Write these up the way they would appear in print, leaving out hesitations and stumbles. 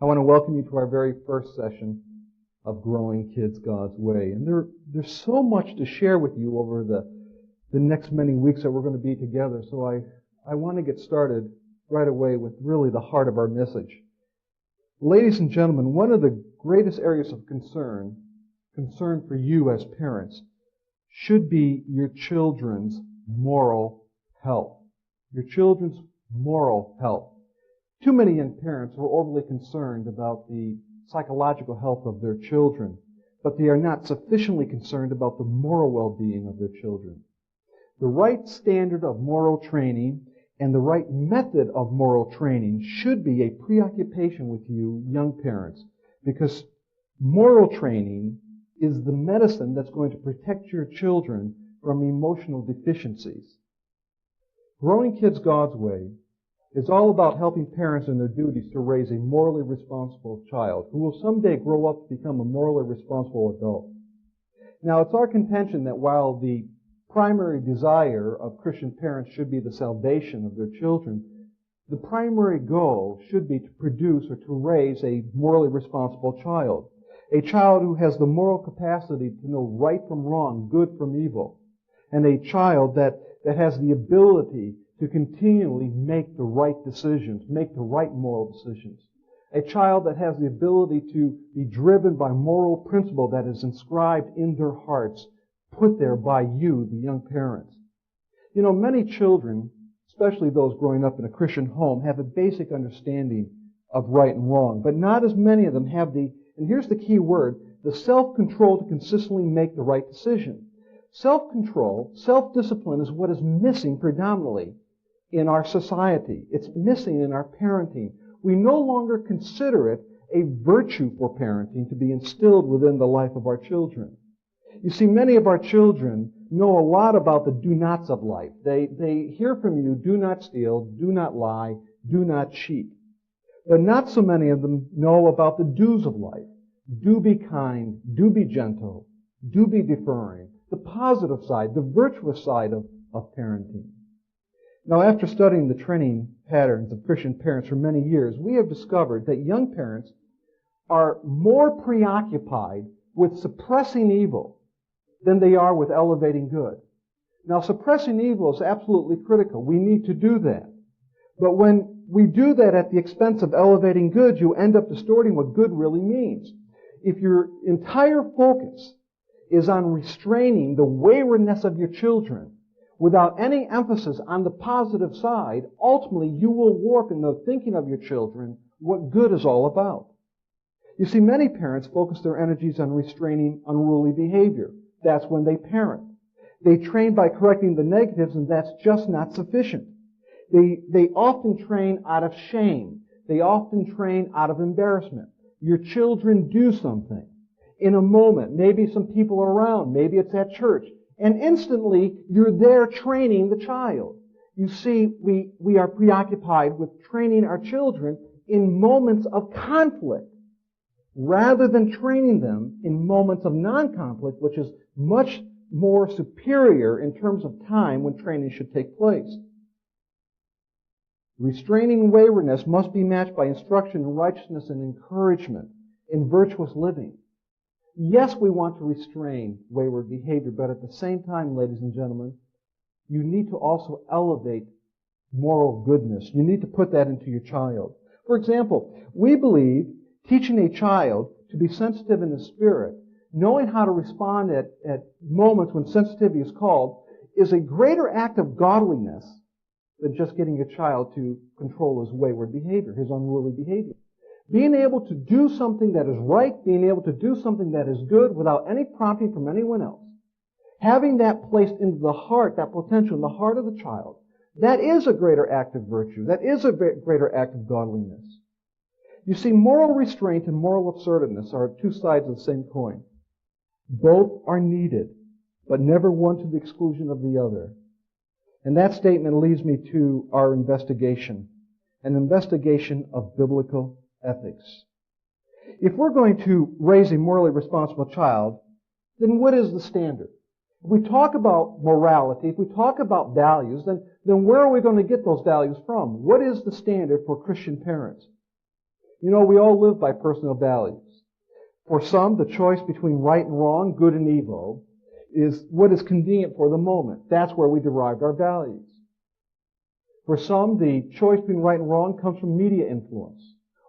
I want to welcome you to our very first session of Growing Kids God's Way. And there's so much to share with you over the next many weeks that we're going to be together. So I want to get started right away with really the heart of our message. Ladies and gentlemen, one of the greatest areas of concern for you as parents, should be your children's moral health. Your children's moral health. Too many young parents are overly concerned about the psychological health of their children, but they are not sufficiently concerned about the moral well-being of their children. The right standard of moral training and the right method of moral training should be a preoccupation with you young parents, because moral training is the medicine that's going to protect your children from emotional deficiencies. Growing Kids God's Way is all about helping parents in their duties to raise a morally responsible child who will someday grow up to become a morally responsible adult. Now, it's our contention that while the primary desire of Christian parents should be the salvation of their children, the primary goal should be to produce or to raise a morally responsible child. A child who has the moral capacity to know right from wrong, good from evil. And a child that has the ability to continually make the right decisions, make the right moral decisions. A child that has the ability to be driven by moral principle that is inscribed in their hearts, put there by you, the young parents. You know, many children, especially those growing up in a Christian home, have a basic understanding of right and wrong, but not as many of them have and here's the key word, the self-control to consistently make the right decision. Self-control, self-discipline is what is missing predominantly in our society. It's missing in our parenting. We no longer consider it a virtue for parenting to be instilled within the life of our children. You see, many of our children know a lot about the do-nots of life. They hear from you, do not steal, do not lie, do not cheat. But not so many of them know about the do's of life. Do be kind, do be gentle, do be deferring, the positive side, the virtuous side of parenting. Now, after studying the training patterns of Christian parents for many years, we have discovered that young parents are more preoccupied with suppressing evil than they are with elevating good. Now, suppressing evil is absolutely critical. We need to do that. But when we do that at the expense of elevating good, you end up distorting what good really means. If your entire focus is on restraining the waywardness of your children without any emphasis on the positive side, ultimately you will warp in the thinking of your children what good is all about. You see, many parents focus their energies on restraining unruly behavior. That's when they parent. They train by correcting the negatives, and that's just not sufficient. They often train out of shame. They often train out of embarrassment. Your children do something in a moment. Maybe some people are around. Maybe it's at church. And instantly, you're there training the child. You see, we are preoccupied with training our children in moments of conflict rather than training them in moments of non-conflict, which is much more superior in terms of time when training should take place. Restraining waywardness must be matched by instruction in righteousness and encouragement in virtuous living. Yes, we want to restrain wayward behavior, but at the same time, ladies and gentlemen, you need to also elevate moral goodness. You need to put that into your child. For example, we believe teaching a child to be sensitive in the spirit, knowing how to respond at moments when sensitivity is called, is a greater act of godliness than just getting your child to control his wayward behavior, his unruly behavior. Being able to do something that is right, being able to do something that is good without any prompting from anyone else, having that placed into the heart, that potential in the heart of the child, that is a greater act of virtue. That is a greater act of godliness. You see, moral restraint and moral assertiveness are two sides of the same coin. Both are needed, but never one to the exclusion of the other. And that statement leads me to our investigation, an investigation of biblical ethics. If we're going to raise a morally responsible child, then what is the standard? If we talk about morality, if we talk about values, then where are we going to get those values from? What is the standard for Christian parents? You know, we all live by personal values. For some, the choice between right and wrong, good and evil, is what is convenient for the moment. That's where we derived our values. For some, the choice between right and wrong comes from media influence,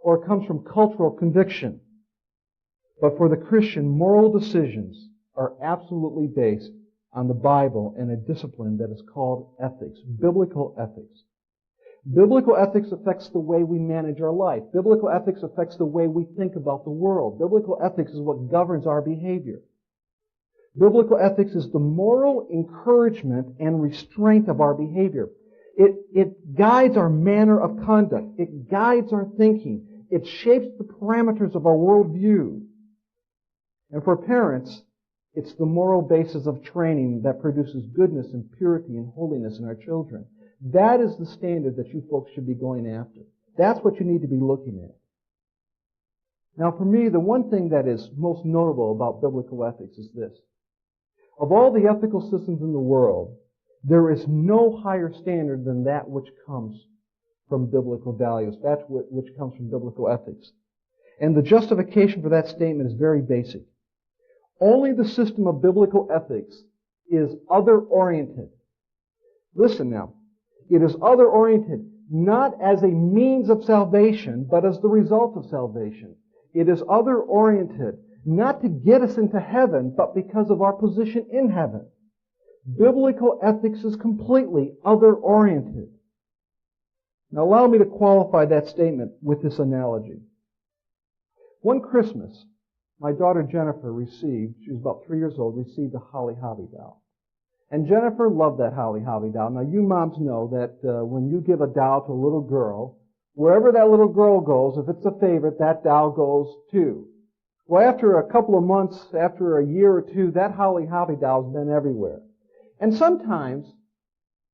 or it comes from cultural conviction. But for the Christian, moral decisions are absolutely based on the Bible and a discipline that is called ethics, biblical ethics. Biblical ethics affects the way we manage our life. Biblical ethics affects the way we think about the world. Biblical ethics is what governs our behavior. Biblical ethics is the moral encouragement and restraint of our behavior. It guides our manner of conduct. It guides our thinking. It shapes the parameters of our worldview. And for parents, it's the moral basis of training that produces goodness and purity and holiness in our children. That is the standard that you folks should be going after. That's what you need to be looking at. Now for me, the one thing that is most notable about biblical ethics is this. Of all the ethical systems in the world, there is no higher standard than that which comes from biblical values. That's which comes from biblical ethics. And the justification for that statement is very basic. Only the system of biblical ethics is other-oriented. Listen now. It is other-oriented, not as a means of salvation, but as the result of salvation. It is other-oriented, not to get us into heaven, but because of our position in heaven. Biblical ethics is completely other-oriented. Now allow me to qualify that statement with this analogy. One Christmas, my daughter Jennifer she was about 3 years old, received a Holly Hobbie doll. And Jennifer loved that Holly Hobbie doll. Now you moms know that when you give a doll to a little girl, wherever that little girl goes, if it's a favorite, that doll goes too. Well, after a couple of months, after a year or two, that Holly Hobbie doll's been everywhere. And sometimes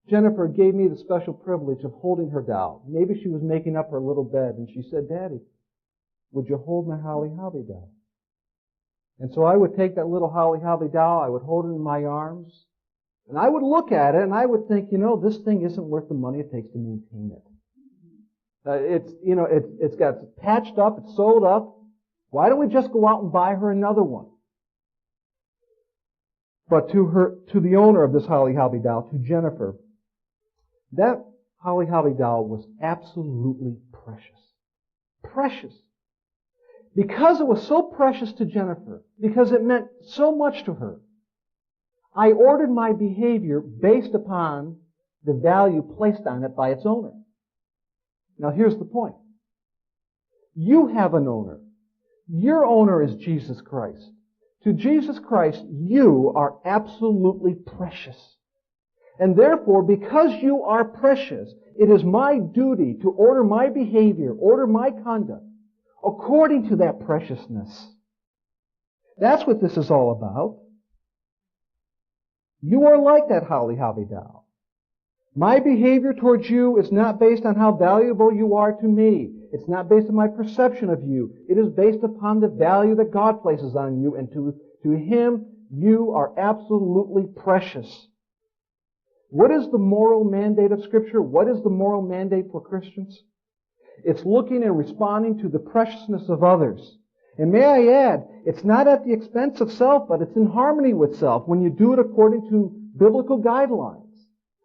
Jennifer gave me the special privilege of holding her doll. Maybe she was making up her little bed and she said, "Daddy, would you hold my Holly Hobbie doll?" And so I would take that little Holly Hobbie doll, I would hold it in my arms, and I would look at it and I would think, this thing isn't worth the money it takes to maintain it. It's got patched up, it's sewed up. Why don't we just go out and buy her another one? But to the owner of this Holly Hobbie doll, to Jennifer, that Holly Hobbie doll was absolutely precious. Precious. Because it was so precious to Jennifer, because it meant so much to her, I ordered my behavior based upon the value placed on it by its owner. Now here's the point. You have an owner. Your owner is Jesus Christ. To Jesus Christ, you are absolutely precious. And therefore, because you are precious, it is my duty to order my behavior, order my conduct, according to that preciousness. That's what this is all about. You are like that Holly Hobbie doll. My behavior towards you is not based on how valuable you are to me. It's not based on my perception of you. It is based upon the value that God places on you, and to Him, you are absolutely precious. What is the moral mandate of Scripture? What is the moral mandate for Christians? It's looking and responding to the preciousness of others. And may I add, it's not at the expense of self, but it's in harmony with self when you do it according to biblical guidelines.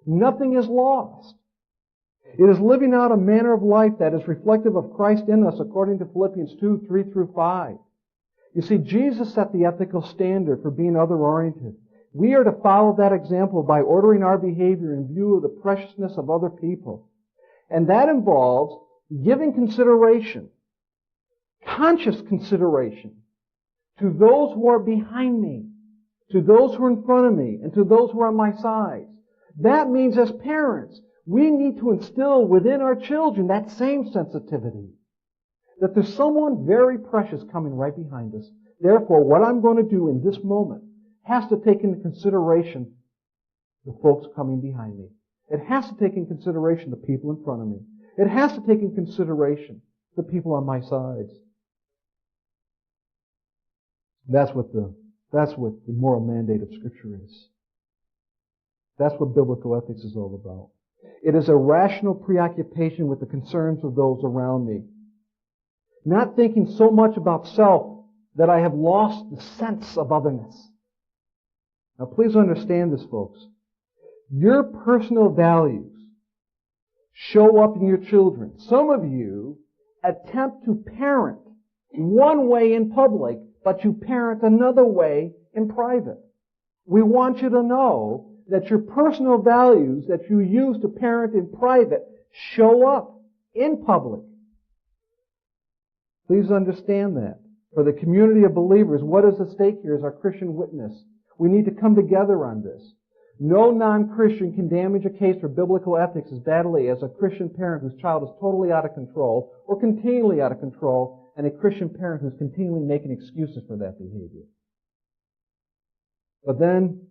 Nothing is lost. It is living out a manner of life that is reflective of Christ in us according to Philippians 2, 3 through 5. You see, Jesus set the ethical standard for being other-oriented. We are to follow that example by ordering our behavior in view of the preciousness of other people. And that involves giving consideration, conscious consideration, to those who are behind me, to those who are in front of me, and to those who are on my sides. That means as parents, we need to instill within our children that same sensitivity. That there's someone very precious coming right behind us. Therefore, what I'm going to do in this moment has to take into consideration the folks coming behind me. It has to take into consideration the people in front of me. It has to take into consideration the people on my sides. That's what the moral mandate of Scripture is. That's what biblical ethics is all about. It is a rational preoccupation with the concerns of those around me. Not thinking so much about self that I have lost the sense of otherness. Now please understand this, folks. Your personal values show up in your children. Some of you attempt to parent one way in public, but you parent another way in private. We want you to know that your personal values that you use to parent in private show up in public. Please understand that. For the community of believers, what is at stake here is our Christian witness. We need to come together on this. No non-Christian can damage a case for biblical ethics as badly as a Christian parent whose child is totally out of control or continually out of control, and a Christian parent who's continually making excuses for that behavior. But then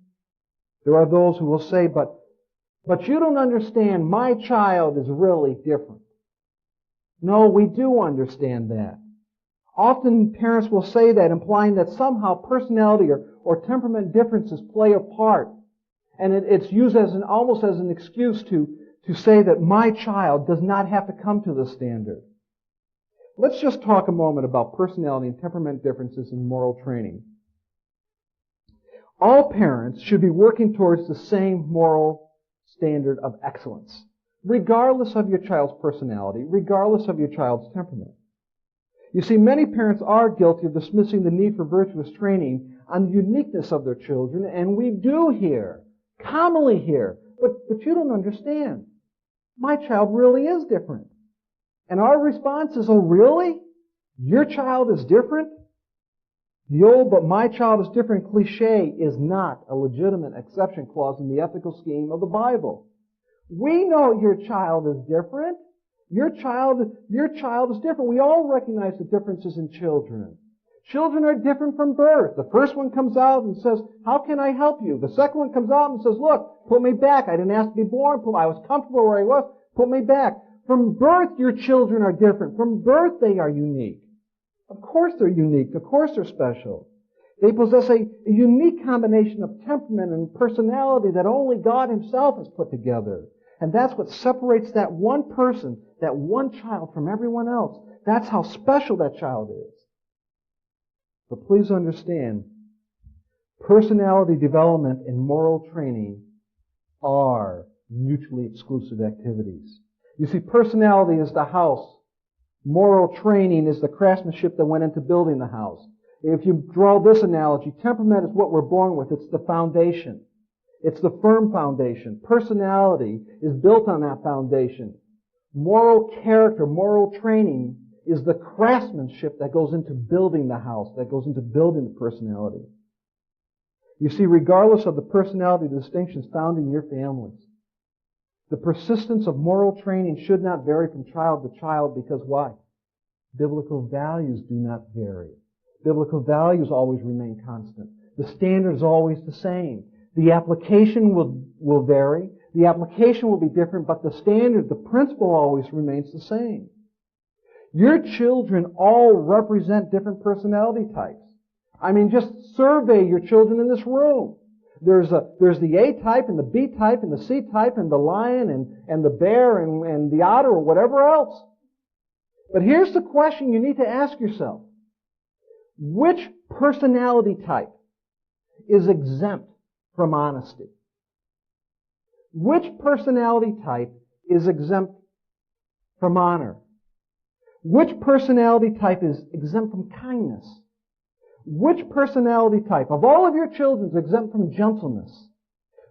there are those who will say, but you don't understand, my child is really different. No, we do understand that. Often parents will say that, implying that somehow personality or temperament differences play a part. And it's used as almost as an excuse to say that my child does not have to come to the standard. Let's just talk a moment about personality and temperament differences in moral training. All parents should be working towards the same moral standard of excellence, regardless of your child's personality, regardless of your child's temperament. You see, many parents are guilty of dismissing the need for virtuous training on the uniqueness of their children, and we do hear, commonly hear, but you don't understand. My child really is different. And our response is, oh really? Your child is different? The old "but my child is different" cliche is not a legitimate exception clause in the ethical scheme of the Bible. We know your child is different. Your child is different. We all recognize the differences in children. Children are different from birth. The first one comes out and says, how can I help you? The second one comes out and says, look, put me back. I didn't ask to be born. I was comfortable where I was. Put me back. From birth, your children are different. From birth, they are unique. Of course they're unique. Of course they're special. They possess a unique combination of temperament and personality that only God Himself has put together. And that's what separates that one person, that one child from everyone else. That's how special that child is. But please understand, personality development and moral training are mutually exclusive activities. You see, personality is the house. Moral training is the craftsmanship that went into building the house. If you draw this analogy, temperament is what we're born with. It's the foundation. It's the firm foundation. Personality is built on that foundation. Moral character, moral training is the craftsmanship that goes into building the house, that goes into building the personality. You see, regardless of the personality distinctions found in your families, the persistence of moral training should not vary from child to child because why? Biblical values do not vary. Biblical values always remain constant. The standard is always the same. The application will vary. The application will be different, but the standard, the principle always remains the same. Your children all represent different personality types. I mean, just survey your children in this room. There's the A type and the B type and the C type and the lion and the bear and the otter or whatever else. But here's the question you need to ask yourself. Which personality type is exempt from honesty? Which personality type is exempt from honor? Which personality type is exempt from kindness? Which personality type of all of your children is exempt from gentleness?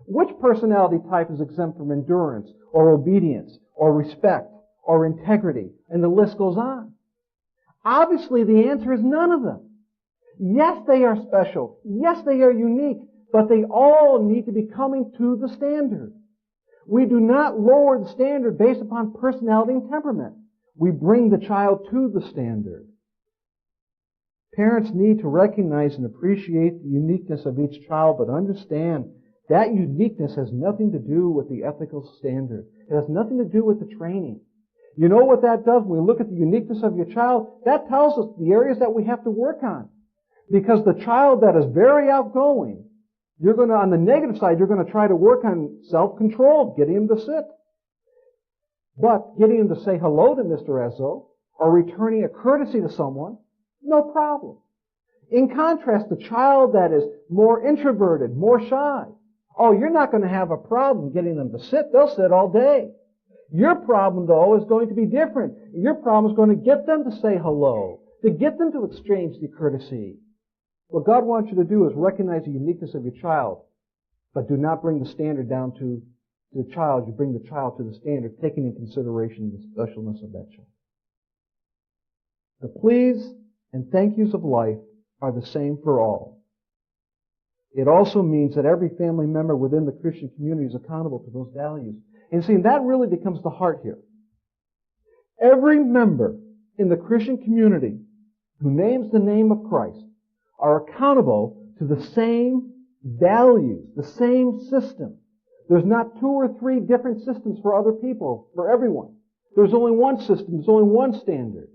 Which personality type is exempt from endurance or obedience or respect or integrity? And the list goes on. Obviously, the answer is none of them. Yes, they are special. Yes, they are unique. But they all need to be coming to the standard. We do not lower the standard based upon personality and temperament. We bring the child to the standard. Parents need to recognize and appreciate the uniqueness of each child, but understand that uniqueness has nothing to do with the ethical standard. It has nothing to do with the training. You know what that does? When we look at the uniqueness of your child, that tells us the areas that we have to work on. Because the child that is very outgoing, on the negative side, you're going to try to work on self-control, getting him to sit. But getting him to say hello to Mr. Esso, or returning a courtesy to someone, no problem. In contrast, the child that is more introverted, more shy, oh, you're not going to have a problem getting them to sit. They'll sit all day. Your problem, though, is going to be different. Your problem is going to get them to say hello, to get them to exchange the courtesy. What God wants you to do is recognize the uniqueness of your child, but do not bring the standard down to the child. You bring the child to the standard, taking into consideration the specialness of that child. The please and thank yous of life are the same for all. It also means that every family member within the Christian community is accountable to those values. And see, that really becomes the heart here. Every member in the Christian community who names the name of Christ are accountable to the same values, the same system. There's not 2 or 3 different systems for other people, for everyone. There's only one system, there's only one standard.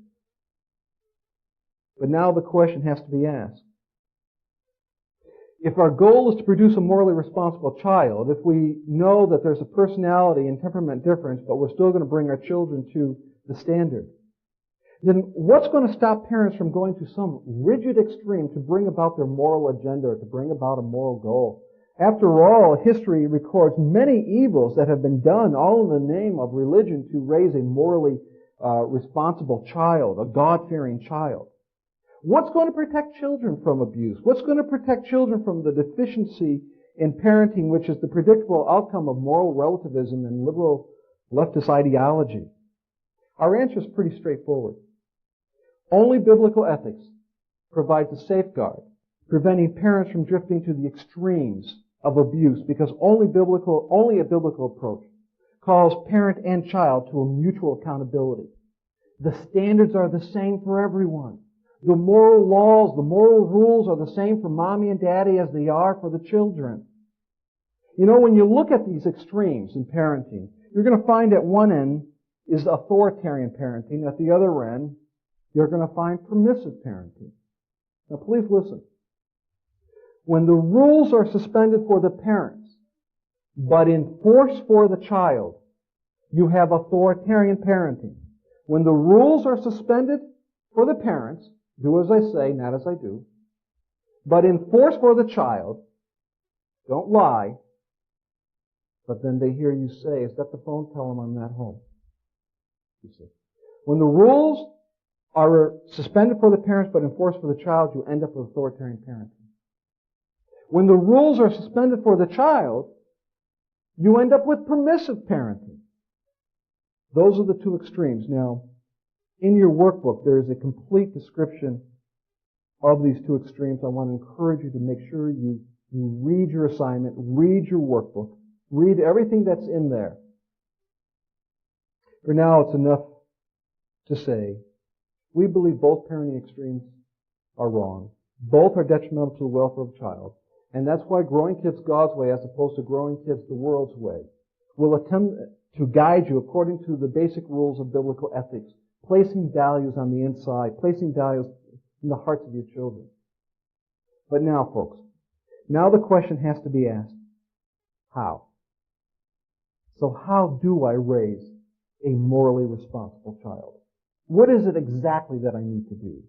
But now the question has to be asked. If our goal is to produce a morally responsible child, if we know that there's a personality and temperament difference, but we're still going to bring our children to the standard, then what's going to stop parents from going to some rigid extreme to bring about their moral agenda or to bring about a moral goal? After all, history records many evils that have been done, all in the name of religion, to raise a morally responsible child, a God-fearing child. What's going to protect children from abuse? What's going to protect children from the deficiency in parenting, which is the predictable outcome of moral relativism and liberal leftist ideology? Our answer is pretty straightforward. Only biblical ethics provides a safeguard, preventing parents from drifting to the extremes of abuse, because only a biblical approach calls parent and child to a mutual accountability. The standards are the same for everyone. The moral laws, the moral rules are the same for mommy and daddy as they are for the children. You know, when you look at these extremes in parenting, you're going to find at one end is authoritarian parenting. At the other end, you're going to find permissive parenting. Now please listen. When the rules are suspended for the parents, but enforced for the child, you have authoritarian parenting. When the rules are suspended for the parents, do as I say, not as I do, but enforced for the child, don't lie, but then they hear you say, is that the phone? Tell them I'm not home. You see. When the rules are suspended for the parents but enforced for the child, you end up with authoritarian parenting. When the rules are suspended for the child, you end up with permissive parenting. Those are the two extremes. Now, in your workbook, there is a complete description of these two extremes. I want to encourage you to make sure you read your assignment, read your workbook, read everything that's in there. For now, it's enough to say, we believe both parenting extremes are wrong. Both are detrimental to the welfare of a child. And that's why Growing Kids God's Way, as opposed to Growing Kids the World's Way, will attempt to guide you according to the basic rules of biblical ethics, placing values on the inside, placing values in the hearts of your children. But now, folks, now the question has to be asked, how? So how do I raise a morally responsible child? What is it exactly that I need to do?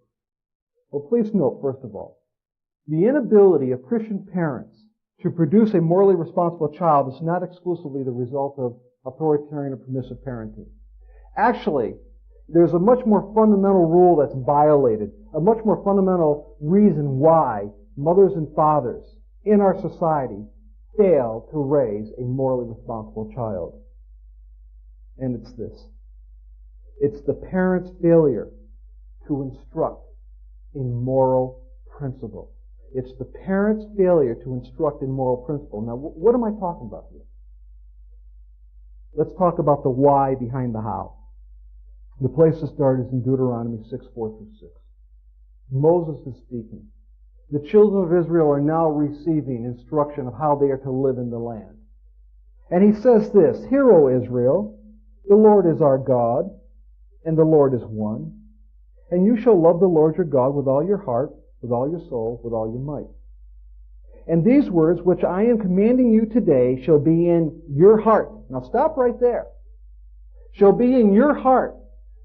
Well, please note, first of all, the inability of Christian parents to produce a morally responsible child is not exclusively the result of authoritarian or permissive parenting. Actually, there's a much more fundamental rule that's violated, a much more fundamental reason why mothers and fathers in our society fail to raise a morally responsible child. And it's this. It's the parent's failure to instruct in moral principle. It's the parent's failure to instruct in moral principle. Now, what am I talking about here? Let's talk about the why behind the how. The place to start is in Deuteronomy 6:4-6. Moses is speaking. The children of Israel are now receiving instruction of how they are to live in the land. And he says this, "Hear, O Israel, the Lord is our God, and the Lord is one. And you shall love the Lord your God with all your heart, with all your soul, with all your might. And these words which I am commanding you today shall be in your heart." Now stop right there. Shall be in your heart.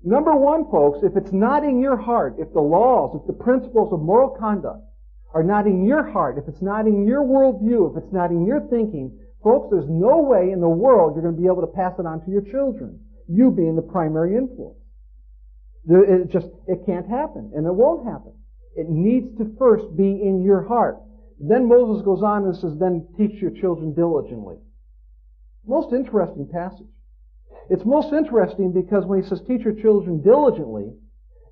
Number one, folks, if it's not in your heart, if the laws, if the principles of moral conduct are not in your heart, if it's not in your worldview, if it's not in your thinking, folks, there's no way in the world you're going to be able to pass it on to your children, you being the primary influence. It can't happen, and it won't happen. It needs to first be in your heart. Then Moses goes on and says, then teach your children diligently. Most interesting passage. It's most interesting because when he says teach your children diligently,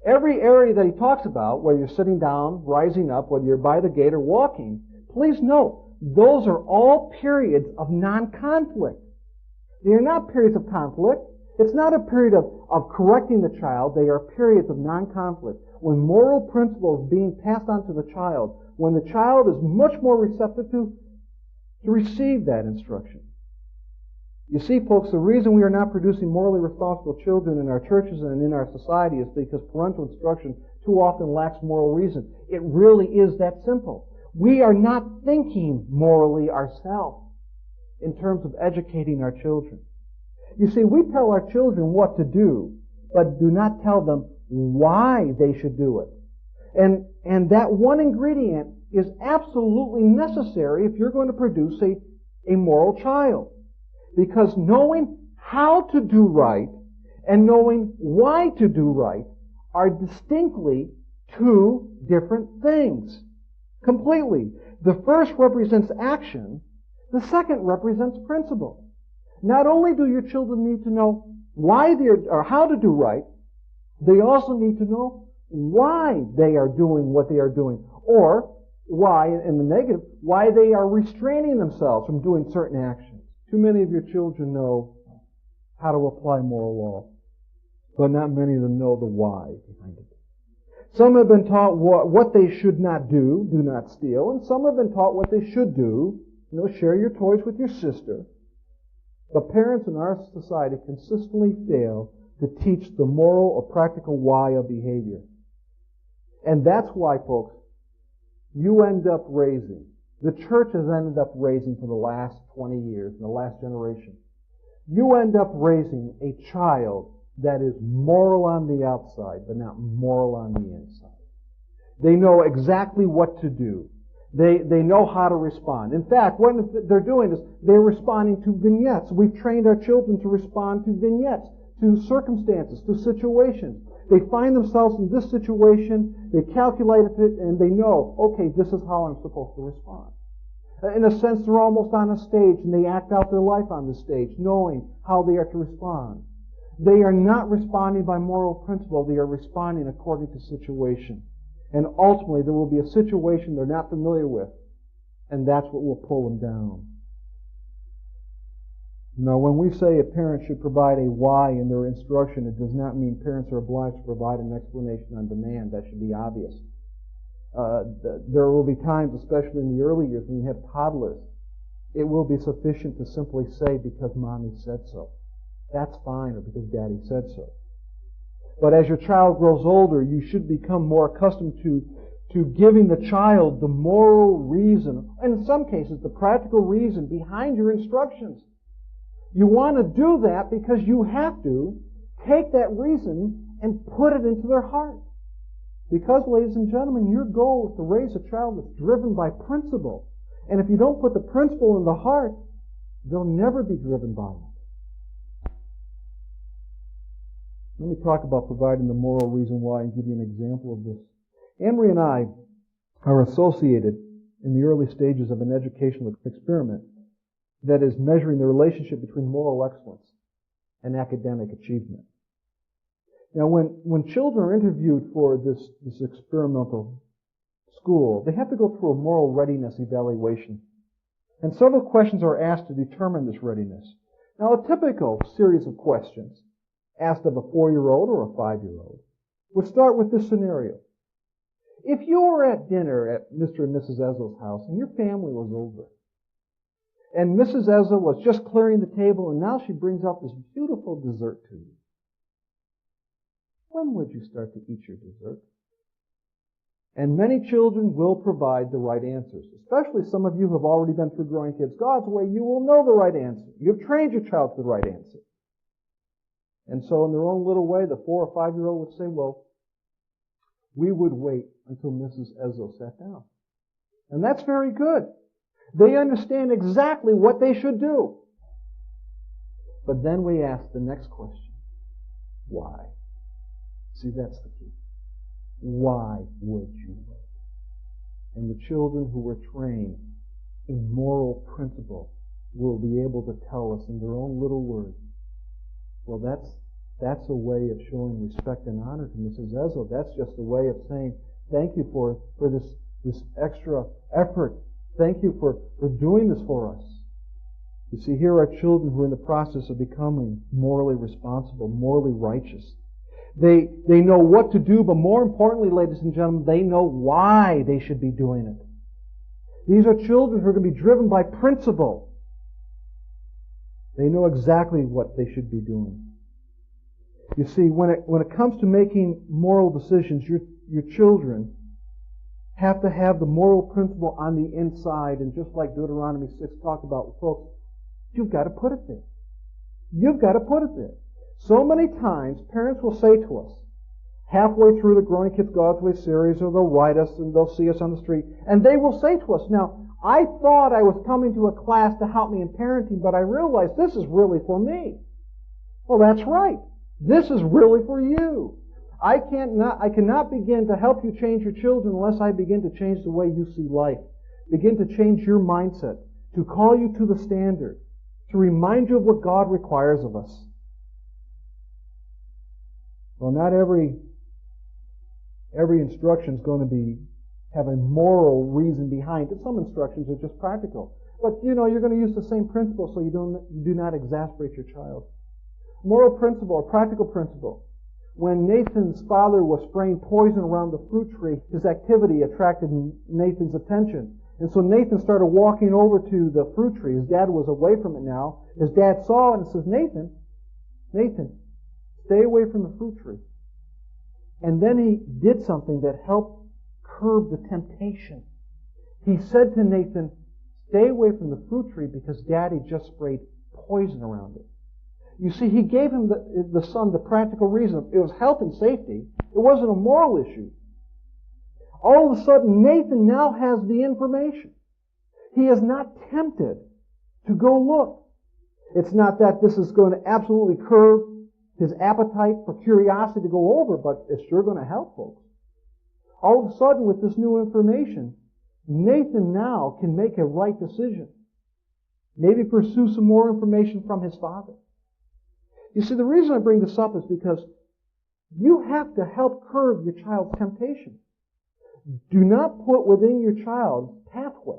every area that he talks about, whether you're sitting down, rising up, whether you're by the gate or walking, please note, those are all periods of non-conflict. They are not periods of conflict. It's not a period of correcting the child. They are periods of non-conflict. When moral principles being passed on to the child, when the child is much more receptive to receive that instruction. You see, folks, the reason we are not producing morally responsible children in our churches and in our society is because parental instruction too often lacks moral reason. It really is that simple. We are not thinking morally ourselves in terms of educating our children. You see, we tell our children what to do, but do not tell them why they should do it. And that one ingredient is absolutely necessary if you're going to produce a moral child. Because knowing how to do right and knowing why to do right are distinctly two different things. Completely. The first represents action. The second represents principle. Not only do your children need to know why or how to do right, they also need to know why they are doing what they are doing. Or why, in the negative, why they are restraining themselves from doing certain actions. Too many of your children know how to apply moral law, but not many of them know the why behind it. Some have been taught what they should not do not steal, and some have been taught what they should do, share your toys with your sister. But parents in our society consistently fail to teach the moral or practical why of behavior. And that's why, folks, you end up raising, the church has ended up raising for the last 20 years, in the last generation, you end up raising a child that is moral on the outside, but not moral on the inside. They know exactly what to do. They know how to respond. In fact, what they're doing is they're responding to vignettes. We've trained our children to respond to vignettes, to circumstances, to situations. They find themselves in this situation, they calculate it, and they know, okay, this is how I'm supposed to respond. In a sense, they're almost on a stage, and they act out their life on the stage, knowing how they are to respond. They are not responding by moral principle, they are responding according to situation. And ultimately, there will be a situation they're not familiar with, and that's what will pull them down. Now, when we say a parent should provide a why in their instruction, it does not mean parents are obliged to provide an explanation on demand. That should be obvious. There will be times, especially in the early years, when you have toddlers, it will be sufficient to simply say, because mommy said so. That's fine, or because daddy said so. But as your child grows older, you should become more accustomed to giving the child the moral reason, and in some cases, the practical reason behind your instructions. You want to do that because you have to take that reason and put it into their heart. Because, ladies and gentlemen, your goal is to raise a child that's driven by principle. And if you don't put the principle in the heart, they'll never be driven by it. Let me talk about providing the moral reason why and give you an example of this. Amory and I are associated in the early stages of an educational experiment that is measuring the relationship between moral excellence and academic achievement. Now, when children are interviewed for this experimental school, they have to go through a moral readiness evaluation. And several questions are asked to determine this readiness. Now, a typical series of questions asked of a 4-year-old or a 5-year-old would start with this scenario. If you were at dinner at Mr. and Mrs. Ezell's house and your family was over, and Mrs. Ezell was just clearing the table, and now she brings out this beautiful dessert to you, when would you start to eat your dessert? And many children will provide the right answers, especially some of you who have already been through Growing Kids God's Way. You will know the right answer. You've trained your child for the right answer. And so in their own little way, the 4 or 5-year-old would say, well, we would wait until Mrs. Ezzo sat down. And that's very good. They understand exactly what they should do. But then we ask the next question. Why? See, that's the key. Why would you wait? And the children who were trained in moral principle will be able to tell us in their own little words, well, that's a way of showing respect and honor to Mrs. Ezzo. That's just a way of saying thank you for this extra effort. Thank you for doing this for us. You see, here are children who are in the process of becoming morally responsible, morally righteous. They know what to do, but more importantly, ladies and gentlemen, they know why they should be doing it. These are children who are going to be driven by principle. They know exactly what they should be doing. You see, when it comes to making moral decisions, your children have to have the moral principle on the inside, and just like Deuteronomy 6 talked about, folks, you've got to put it there. You've got to put it there. So many times, parents will say to us, halfway through the Growing Kids God's Way series, or they'll write us and they'll see us on the street, and they will say to us, now, I thought I was coming to a class to help me in parenting, but I realized this is really for me. Well, that's right. This is really for you. I cannot begin to help you change your children unless I begin to change the way you see life. Begin to change your mindset, to call you to the standard, to remind you of what God requires of us. Well, not every instruction is going to have a moral reason behind it. Some instructions are just practical. But, you're going to use the same principle so you do not exasperate your child. Moral principle or practical principle. When Nathan's father was spraying poison around the fruit tree, his activity attracted Nathan's attention. And so Nathan started walking over to the fruit tree. His dad was away from it now. His dad saw it and says, Nathan, stay away from the fruit tree. And then he did something that helped curb the temptation. He said to Nathan, stay away from the fruit tree because Daddy just sprayed poison around it. You see, he gave him the son the practical reason. It was health and safety. It wasn't a moral issue. All of a sudden, Nathan now has the information. He is not tempted to go look. It's not that this is going to absolutely curb his appetite for curiosity to go over, but it's sure going to help folks. All of a sudden, with this new information, Nathan now can make a right decision. Maybe pursue some more information from his father. You see, the reason I bring this up is because you have to help curb your child's temptation. Do not put within your child's pathway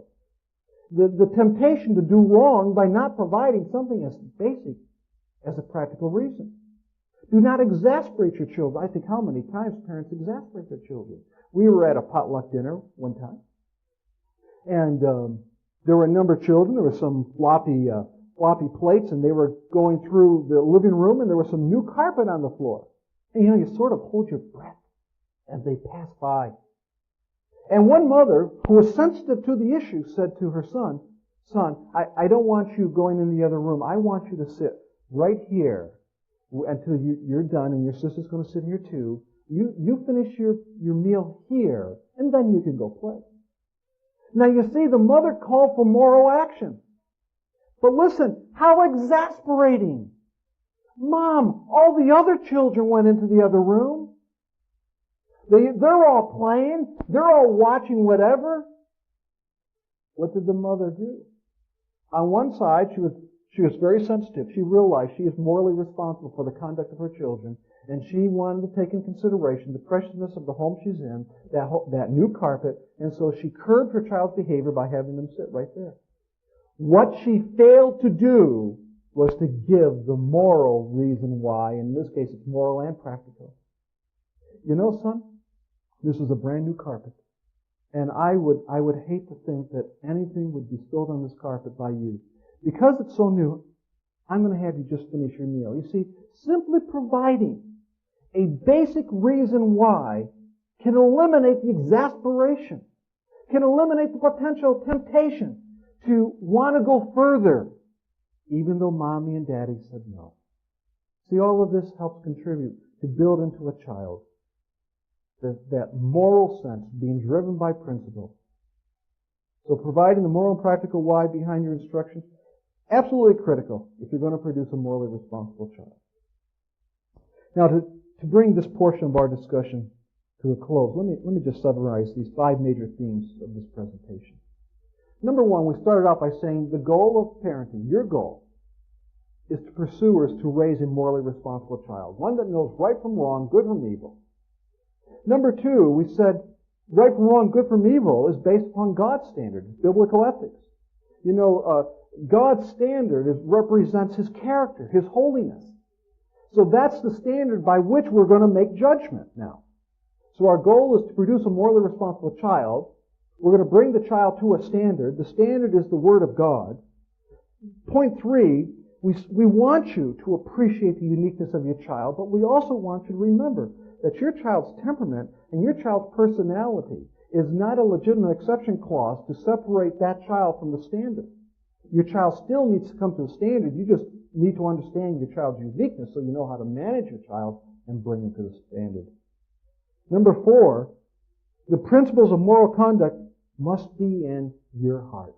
the temptation to do wrong by not providing something as basic as a practical reason. Do not exasperate your children. I think how many times parents exasperate their children. We were at a potluck dinner one time, and there were a number of children. There were some floppy plates, and they were going through the living room, and there was some new carpet on the floor. And you sort of hold your breath as they pass by. And one mother, who was sensitive to the issue, said to her son, I don't want you going in the other room. I want you to sit right here until you're done, and your sister's going to sit here too. You finish your meal here, and then you can go play. Now you see, the mother called for moral action. But listen, how exasperating. Mom, all the other children went into the other room. They're all playing. They're all watching whatever. What did the mother do? On one side, she was very sensitive. She realized she is morally responsible for the conduct of her children, and she wanted to take in consideration the preciousness of the home she's in, that new carpet, and so she curbed her child's behavior by having them sit right there. What she failed to do was to give the moral reason why. In this case, it's moral and practical. You know, son, this is a brand new carpet. And I would hate to think that anything would be spilled on this carpet by you. Because it's so new, I'm going to have you just finish your meal. You see, simply providing a basic reason why can eliminate the exasperation, can eliminate the potential temptation to want to go further, even though mommy and daddy said no. See, all of this helps contribute to build into a child that moral sense, being driven by principle. So providing the moral and practical why behind your instructions, absolutely critical if you're going to produce a morally responsible child. Now, to bring this portion of our discussion to a close, let me just summarize these 5 major themes of this presentation. Number 1, we started out by saying the goal of parenting, your goal, is to pursue or is to raise a morally responsible child, one that knows right from wrong, good from evil. Number 2, we said right from wrong, good from evil is based upon God's standard, biblical ethics. You know, God's standard represents His character, His holiness. So that's the standard by which we're going to make judgment now. So our goal is to produce a morally responsible child. We're going to bring the child to a standard. The standard is the Word of God. Point 3, we want you to appreciate the uniqueness of your child, but we also want you to remember that your child's temperament and your child's personality is not a legitimate exception clause to separate that child from the standard. Your child still needs to come to the standard. You just need to understand your child's uniqueness so you know how to manage your child and bring him to the standard. Number 4, the principles of moral conduct must be in your heart.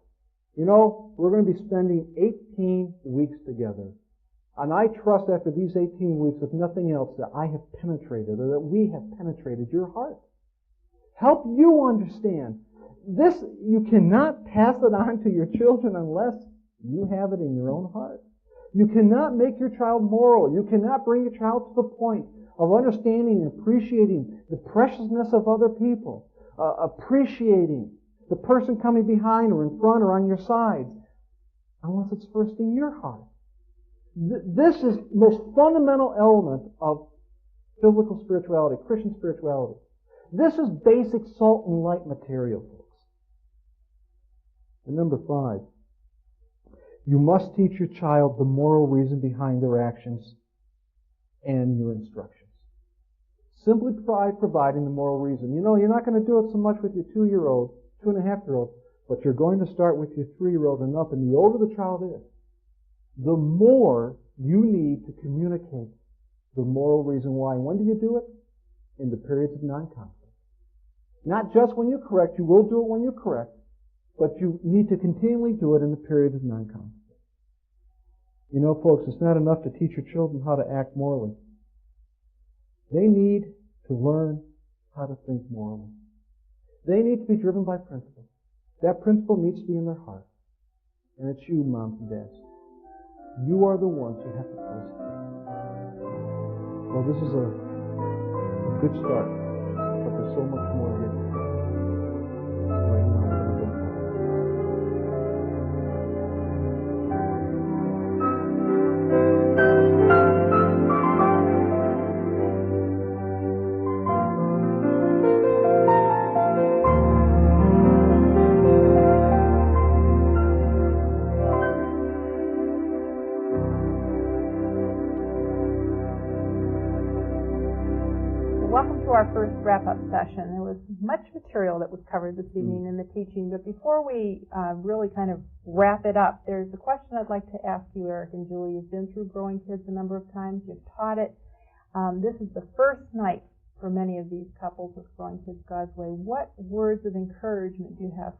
You know, we're going to be spending 18 weeks together. And I trust after these 18 weeks, if nothing else, that I have penetrated, or that we have penetrated your heart. Help you understand. This, you cannot pass it on to your children unless you have it in your own heart. You cannot make your child moral. You cannot bring your child to the point of understanding and appreciating the preciousness of other people, appreciating the person coming behind or in front or on your sides, unless it's first in your heart. This is the most fundamental element of biblical spirituality, Christian spirituality. This is basic salt and light material, folks. And number 5, you must teach your child the moral reason behind their actions and your instructions. Simply by providing the moral reason. You know, you're not going to do it so much with your 2-year-old, 2.5-year-old, but you're going to start with your 3-year-old and up. And the older the child is, the more you need to communicate the moral reason why. And when do you do it? In the periods of non-conflict. Not just when you correct. You will do it when you correct, but you need to continually do it in the periods of non-conflict. You know, folks, it's not enough to teach your children how to act morally. They need to learn how to think morally. They need to be driven by principle. That principle needs to be in their heart. And it's you, moms and dads. You are the ones who have to place it there. Well, this is a good start, but there's so much more here. Right now, we're going to go. Our first wrap-up session. There was much material that was covered this evening in the teaching, but before we really kind of wrap it up, there's a question I'd like to ask you, Eric and Julie. You've been through Growing Kids a number of times. You've taught it. This is the first night for many of these couples with Growing Kids God's Way. What words of encouragement do you have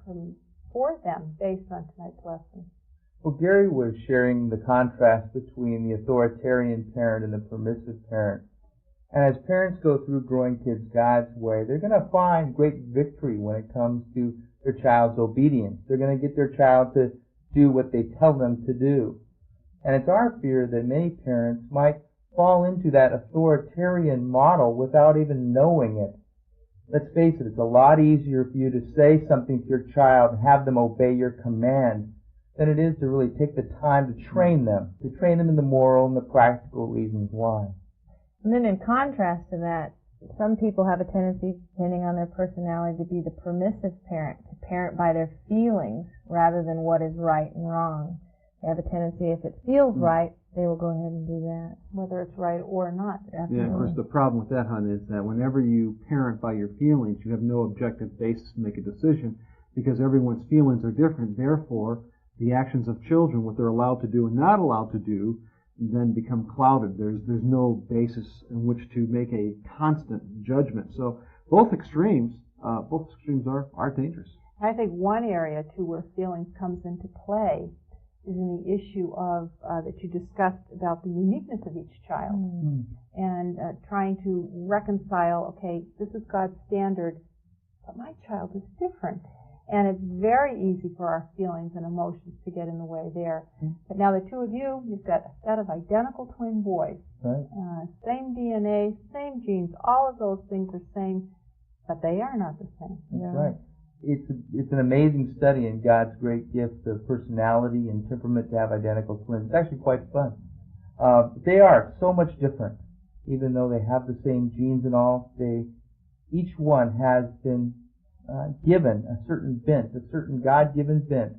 for them based on tonight's lesson? Well, Gary was sharing the contrast between the authoritarian parent and the permissive parent. And as parents go through Growing Kids God's Way, they're going to find great victory when it comes to their child's obedience. They're going to get their child to do what they tell them to do. And it's our fear that many parents might fall into that authoritarian model without even knowing it. Let's face it, it's a lot easier for you to say something to your child and have them obey your command than it is to really take the time to train them in the moral and the practical reasons why. And then in contrast to that, some people have a tendency, depending on their personality, to be the permissive parent, to parent by their feelings rather than what is right and wrong. They have a tendency, if it feels right, they will go ahead and do that, whether it's right or not. Absolutely. Yeah, of course, the problem with that, hon, is that whenever you parent by your feelings, you have no objective basis to make a decision because everyone's feelings are different. Therefore, the actions of children, what they're allowed to do and not allowed to do, then become clouded. There's no basis in which to make a constant judgment. So both extremes are dangerous. I think one area, too, where feelings comes into play is in the issue of that you discussed about the uniqueness of each child and trying to reconcile, okay, this is God's standard, but my child is different. And it's very easy for our feelings and emotions to get in the way there. But now the two of you've got a set of identical twin boys. Right. Same DNA, same genes, all of those things are same, but they are not the same. That's right. It's an amazing study in God's great gift of personality and temperament to have identical twins. It's actually quite fun. They are so much different, even though they have the same genes and all. Each one has been given a certain bent, a certain God-given bent.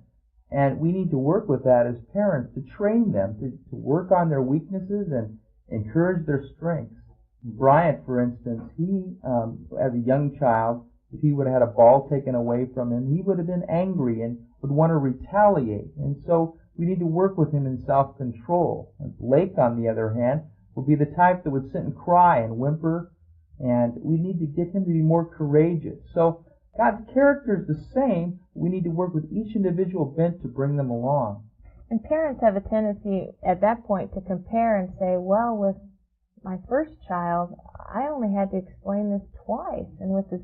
And we need to work with that as parents to train them to work on their weaknesses and encourage their strengths. Bryant, for instance, he, as a young child, if he would have had a ball taken away from him, he would have been angry and would want to retaliate. And so we need to work with him in self-control. And Blake, on the other hand, will be the type that would sit and cry and whimper, and we need to get him to be more courageous. So God's character is the same. We need to work with each individual bent to bring them along. And parents have a tendency at that point to compare and say, well, with my first child, I only had to explain this twice. And with this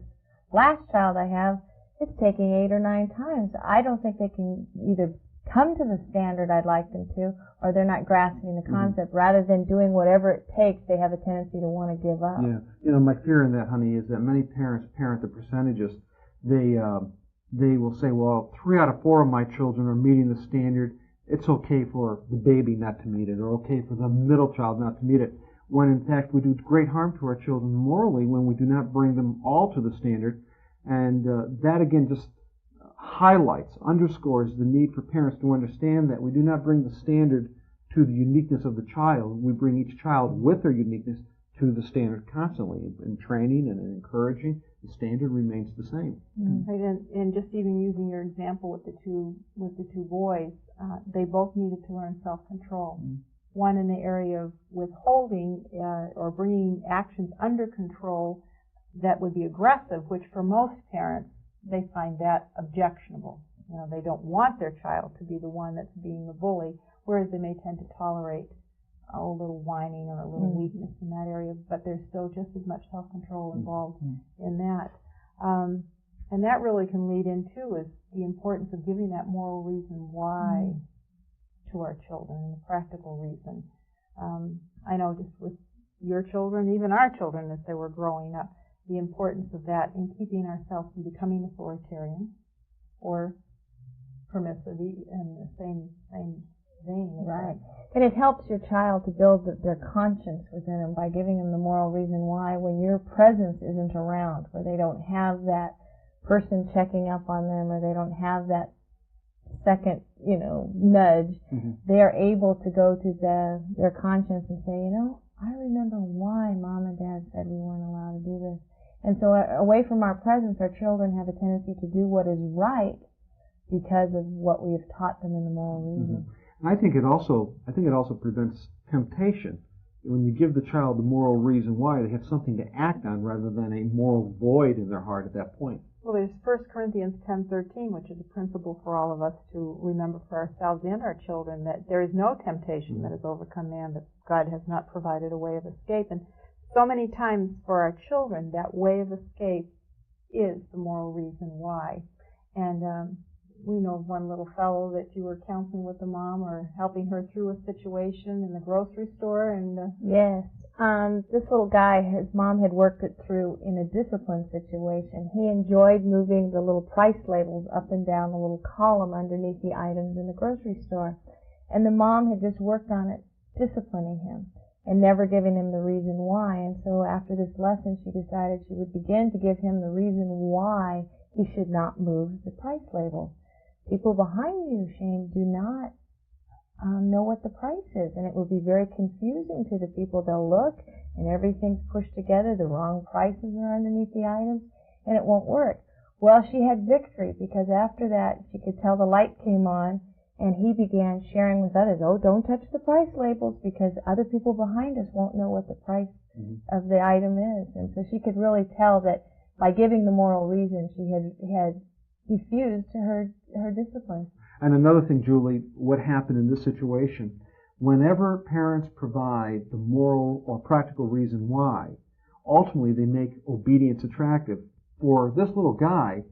last child I have, it's taking 8 or 9 times. I don't think they can either come to the standard I'd like them to, or they're not grasping the concept. Rather than doing whatever it takes, they have a tendency to want to give up. Yeah. My fear in that, honey, is that many parents parent the percentages. They will say, well, 3 out of 4 of my children are meeting the standard. It's okay for the baby not to meet it, or okay for the middle child not to meet it, when in fact we do great harm to our children morally when we do not bring them all to the standard. And that again just underscores the need for parents to understand that we do not bring the standard to the uniqueness of the child. We bring each child with their uniqueness to the standard constantly. In training and in encouraging, the standard remains the same. Right, and just even using your example with the two boys, they both needed to learn self-control. One in the area of withholding or bringing actions under control that would be aggressive, which for most parents, they find that objectionable. They don't want their child to be the one that's being the bully, whereas they may tend to tolerate a little whining or a little weakness in that area, but there's still just as much self-control involved in that. And that really can lead into is the importance of giving that moral reason why to our children, the practical reason. I know just with your children, even our children as they were growing up, the importance of that in keeping ourselves from becoming authoritarian or permissive in the same vein. Right. And it helps your child to build their conscience within them by giving them the moral reason why when your presence isn't around, where they don't have that person checking up on them, or they don't have that second, nudge, they are able to go to their conscience and say, I remember why Mom and Dad said we weren't allowed to do this. And so away from our presence, our children have a tendency to do what is right because of what we have taught them in the moral reason. I think it also prevents temptation. When you give the child the moral reason why, they have something to act on rather than a moral void in their heart at that point. Well, there's 1 Corinthians 10:13, which is a principle for all of us to remember for ourselves and our children, that there is no temptation that has overcome man, that God has not provided a way of escape. And so many times for our children, that way of escape is the moral reason why. And we know of one little fellow that you were counseling with the mom or helping her through a situation in the grocery store. And yes. This little guy, his mom had worked it through in a discipline situation. He enjoyed moving the little price labels up and down the little column underneath the items in the grocery store. And the mom had just worked on it, disciplining him and never giving him the reason why. And so after this lesson, she decided she would begin to give him the reason why he should not move the price labels. People behind you, Shane, do not know what the price is, and it will be very confusing to the people. They'll look, and everything's pushed together. The wrong prices are underneath the items, and it won't work. Well, she had victory, because after that, she could tell the light came on, And he began sharing with others, oh, don't touch the price labels because other people behind us won't know what the price of the item is. And so she could really tell that by giving the moral reason, she had diffused her discipline. And another thing, Julie, what happened in this situation, whenever parents provide the moral or practical reason why, ultimately they make obedience attractive. For this little guy,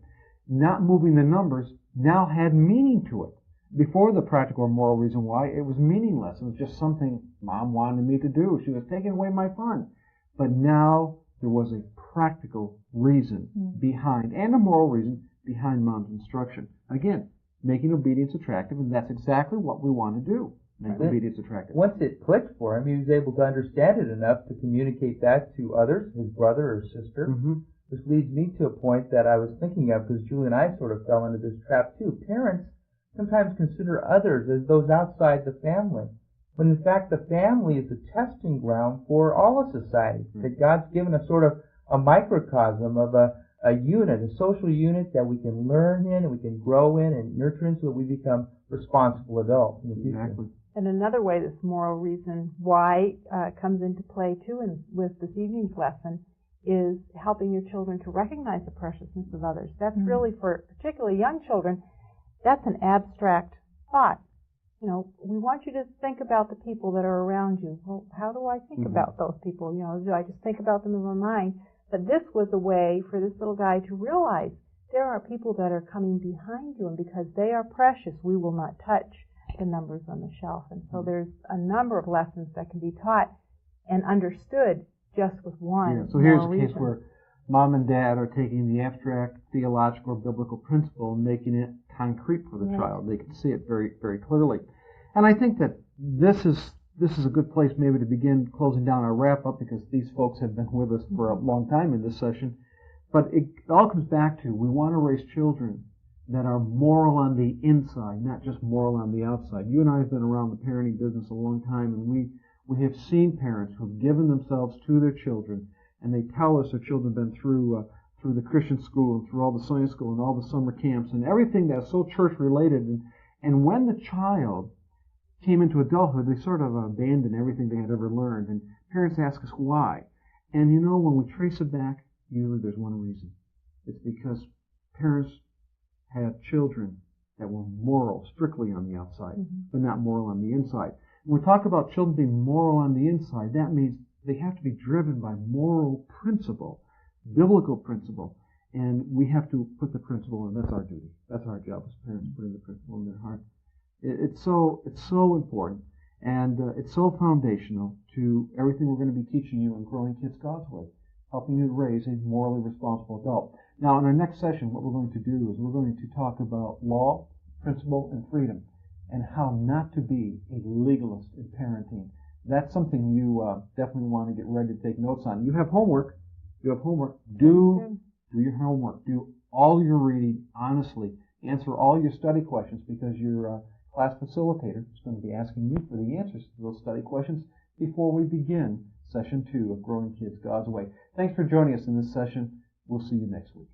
not moving the numbers now had meaning to it. Before the practical or moral reason why, it was meaningless. It was just something Mom wanted me to do. She was taking away my fun. But now there was a practical reason behind, and a moral reason behind Mom's instruction. Again, making obedience attractive, and that's exactly what we want to do, make obedience attractive. Once it clicked for him, he was able to understand it enough to communicate that to others, his brother or sister, which leads me to a point that I was thinking of, because Julie and I sort of fell into this trap too. Parents sometimes consider others as those outside the family, when in fact the family is the testing ground for all of society. That God's given us sort of a microcosm of a unit, a social unit that we can learn in and we can grow in and nurture in so that we become responsible adults in the future. Exactly. And another way this moral reason why comes into play too with this evening's lesson is helping your children to recognize the preciousness of others. That's really, for particularly young children, that's an abstract thought. You know, we want you to think about the people that are around you. Well, how do I think about those people? You know, do I just think about them in my mind? But this was a way for this little guy to realize there are people that are coming behind you, and because they are precious, we will not touch the numbers on the shelf. And so there's a number of lessons that can be taught and understood just with one. So here's a reason. case where Mom and Dad are taking the abstract theological or biblical principle and making it concrete for the child. They can see it very, very clearly. And I think that this is a good place maybe to begin closing down our wrap-up, because these folks have been with us for a long time in this session. But it all comes back to, we want to raise children that are moral on the inside, not just moral on the outside. You and I have been around the parenting business a long time, and we have seen parents who have given themselves to their children, and they tell us their children have been through the Christian school and through all the Sunday school and all the summer camps and everything that's so church-related. And when the child came into adulthood, they sort of abandoned everything they had ever learned. And parents ask us why. And you know, when we trace it back, usually there's one reason. It's because parents had children that were moral, strictly on the outside, but not moral on the inside. When we talk about children being moral on the inside, that means they have to be driven by moral principle, biblical principle, and we have to put the principle in. That's our duty. That's our job as parents, putting the principle in their heart. It's so important, and it's so foundational to everything we're going to be teaching you in Growing Kids God's Way, helping you to raise a morally responsible adult. Now, in our next session, what we're going to do is we're going to talk about law, principle, and freedom, and how not to be a legalist in parenting. That's something you definitely want to get ready to take notes on. You have homework. Do your homework. Do all your reading honestly. Answer all your study questions, because your class facilitator is going to be asking you for the answers to those study questions before we begin Session 2 of Growing Kids God's Way. Thanks for joining us in this session. We'll see you next week.